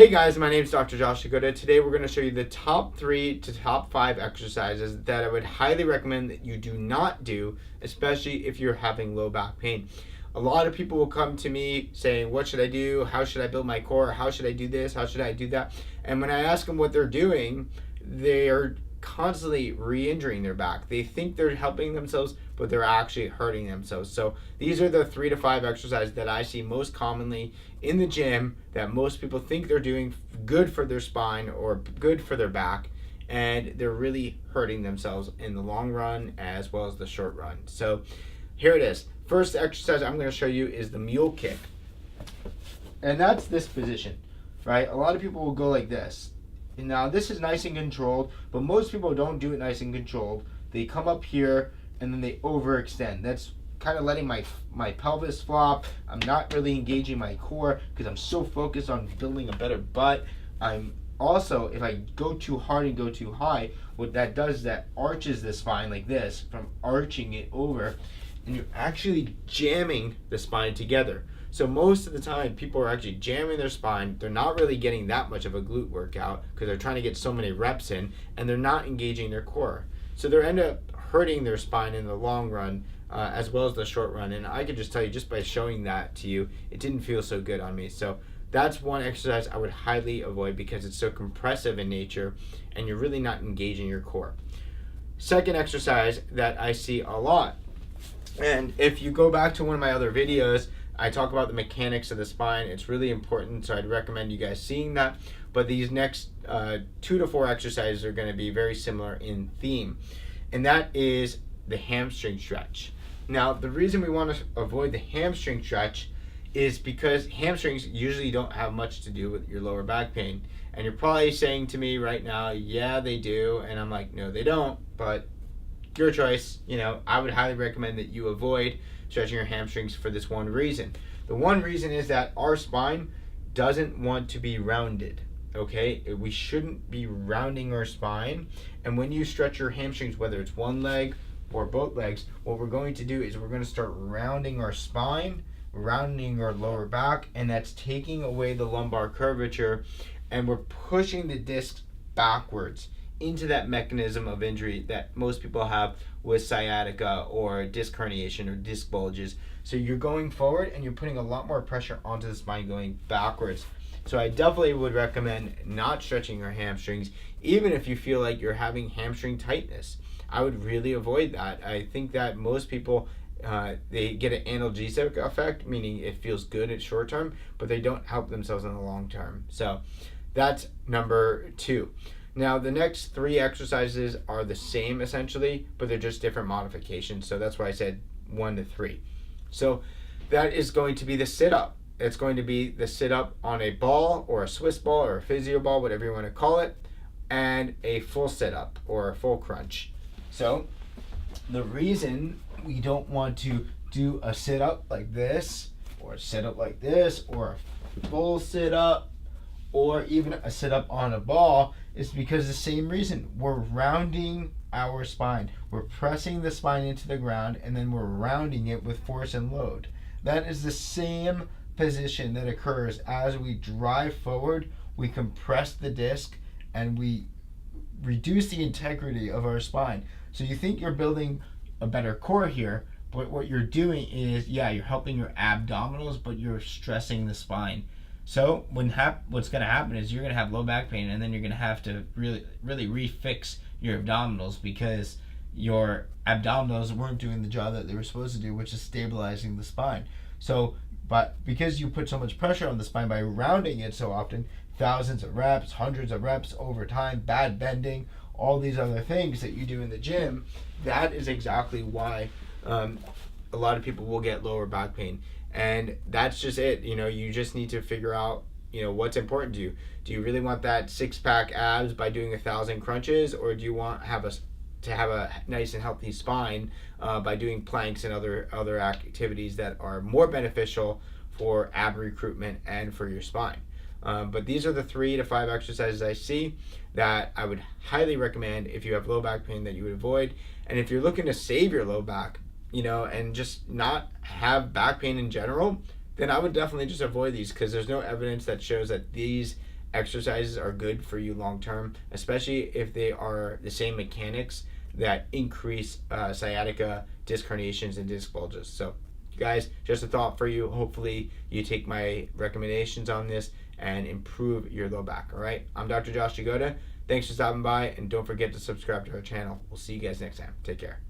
Hey guys, my name is Dr. Josh Dakota. Today we're going to show you the top 3 to top 5 exercises that I would highly recommend that you do not do, especially if you're having low back pain. A lot of people will come to me saying, what should I do? How should I build my core? How should I do this? How should I do that? And when I ask them what they're doing, they're constantly re-injuring their back. They think they're helping themselves, but they're actually hurting themselves. So these are the 3 to 5 exercises that I see most commonly in the gym that most people think they're doing good for their spine or good for their back, and they're really hurting themselves in the long run as well as the short run. So here it is. First exercise I'm going to show you is the mule kick. And that's this position, right? A lot of people will go like this. And now this is nice and controlled, but most people don't do it nice and controlled. They come up here and then they overextend. That's kind of letting my pelvis flop. I'm not really engaging my core because I'm so focused on building a better butt. I'm also, if I go too hard and go too high, what that does is that arches the spine like this, from arching it over, and you're actually jamming the spine together. So most of the time, people are actually jamming their spine. They're not really getting that much of a glute workout because they're trying to get so many reps in, and they're not engaging their core. So they end up hurting their spine in the long run, as well as the short run. And I could just tell you, just by showing that to you, it didn't feel so good on me. So that's one exercise I would highly avoid because it's so compressive in nature, and you're really not engaging your core. Second exercise that I see a lot, and if you go back to one of my other videos, I talk about the mechanics of the spine. It's really important, so I'd recommend you guys seeing that. But these next 2 to 4 exercises are going to be very similar in theme, and that is the hamstring stretch. Now, the reason we want to avoid the hamstring stretch is because hamstrings usually don't have much to do with your lower back pain. And you're probably saying to me right now, yeah, they do. And I'm like, no, they don't, but your choice. I would highly recommend that you avoid stretching your hamstrings for this one reason. The one reason is that our spine doesn't want to be rounded. Okay, we shouldn't be rounding our spine. And when you stretch your hamstrings, whether it's one leg or both legs, what we're going to do is we're going to start rounding our spine, rounding our lower back, and that's taking away the lumbar curvature, and we're pushing the discs backwards into that mechanism of injury that most people have with sciatica or disc herniation or disc bulges. So you're going forward and you're putting a lot more pressure onto the spine going backwards. So I definitely would recommend not stretching your hamstrings, even if you feel like you're having hamstring tightness. I would really avoid that. I think that most people, they get an analgesic effect, meaning it feels good at short term, but they don't help themselves in the long term. So that's number 2. Now, the next 3 exercises are the same essentially, but they're just different modifications. So that's why I said 1 to 3. So that is going to be the sit-up. It's going to be the sit-up on a ball or a Swiss ball or a physio ball, whatever you want to call it, and a full sit-up or a full crunch. So the reason we don't want to do a sit-up like this, or a sit-up like this, or a full sit-up, or even a sit-up on a ball is because the same reason. We're rounding our spine. We're pressing the spine into the ground, and then we're rounding it with force and load. That is the same position that occurs as we drive forward. We compress the disc, and we reduce the integrity of our spine. So you think you're building a better core here, but what you're doing is, you're helping your abdominals, but you're stressing the spine. So what's going to happen is you're going to have low back pain, and then you're going to have to really refix your abdominals because your abdominals weren't doing the job that they were supposed to do, which is stabilizing the spine. So, but because you put so much pressure on the spine by rounding it so often, thousands of reps, hundreds of reps over time, bad bending, all these other things that you do in the gym, that is exactly why a lot of people will get lower back pain. And that's just it. You just need to figure out, what's important to you. Do you really want that 6-pack abs by doing 1,000 crunches, or do you want to have a nice and healthy spine by doing planks and other activities that are more beneficial for ab recruitment and for your spine? But these are the 3 to 5 exercises I see that I would highly recommend if you have low back pain that you would avoid. And if you're looking to save your low back, and just not have back pain in general, then I would definitely just avoid these because there's no evidence that shows that these exercises are good for you long term, especially if they are the same mechanics that increase sciatica, disc herniations, and disc bulges. So, guys, just a thought for you. Hopefully, you take my recommendations on this and improve your low back. All right, I'm Dr. Josh Jagoda. Thanks for stopping by, and don't forget to subscribe to our channel. We'll see you guys next time. Take care.